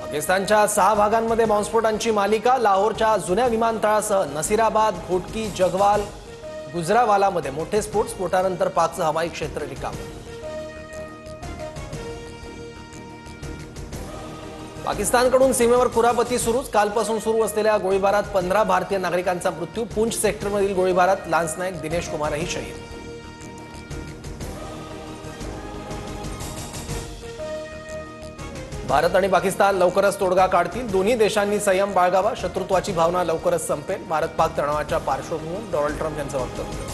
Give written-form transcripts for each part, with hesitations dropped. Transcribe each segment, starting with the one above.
पाकिस्तानच्या 6 भागांमध्ये बॉम्बस्फोटांची मालिका। लाहोरच्या जुन्या विमानतळासह नसीराबाद, घोटकी, जगवाल, गुजरावालामध्ये मोठे स्फोट। स्फोटानंतर पाकचं हवाई क्षेत्र रिकामं। पाकिस्तानकडून सीमेवर कुरापती सुरूच। कालपासून सुरू असलेल्या गोळीबारात 15 भारतीय नागरिकांचा मृत्यू। पूंछ सेक्टरमधील गोळीबारात लान्स नायक दिनेश कुमारही शहीद। भारत आणि पाकिस्तान लवकरच तोडगा काढतील। दोन्ही देशांनी संयम बाळगावा। शत्रुत्वाची भावना लवकरच संपेल। भारत पाक तणावाच्या पार्श्वभूमीवर डोनाल्ड ट्रम्प यांचं वक्तव्य।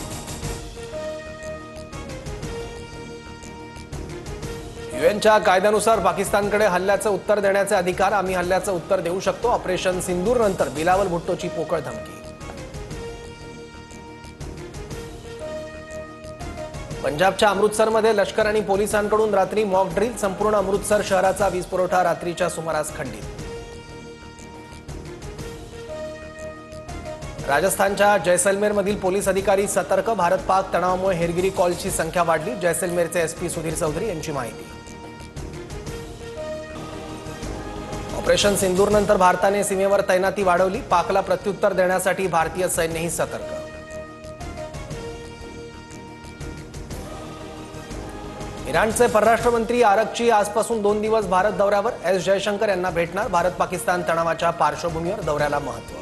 यूएनच्या कायद्यानुसार पाकिस्तानकडे हल्ल्याचं उत्तर देण्याचे अधिकार। आम्ही हल्ल्याचं उत्तर देऊ शकतो। ऑपरेशन सिंदूर नंतर बिलावल भुट्टोची पोकळ धमकी। पंजाबच्या अमृतसरमध्ये लष्कर आणि पोलिसांकडून रात्री मॉक ड्रिल। संपूर्ण अमृतसर शहराचा वीज पुरवठा रात्रीच्या सुमारास खंडित। राजस्थानच्या जैसलमेरमधील पोलीस अधिकारी सतर्क। भारत पाक तणावामुळे हेरगिरी कॉलची संख्या वाढली। जैसलमेरचे एसपी सुधीर चौधरी यांची माहिती। ऑपरेशन सिंदूर नंतर भारताने सीमेवर तैनाती वाढवली। पाकला प्रत्युत्तर देण्यासाठी भारतीय सैन्यही सतर्क। इराणचे परराष्ट्र मंत्री आरकची आजपासून 2 दिवस भारत दौऱ्यावर। एस जयशंकर यांना भेटणार। भारत पाकिस्तान तणावाच्या पार्श्वभूमीवर दौऱ्याला महत्त्व।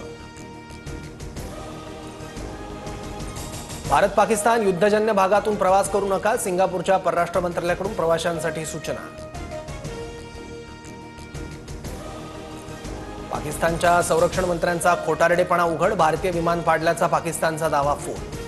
भारत पाकिस्तान युद्धजन्य भागातून प्रवास करू नका। सिंगापूरच्या परराष्ट्र मंत्रालयाकडून प्रवाशांसाठी सूचना। पाकिस्तानच्या संरक्षण मंत्र्यांचा खोटारडेपणा उघड। भारतीय विमान पाडल्याचा पाकिस्तानचा दावा फोल।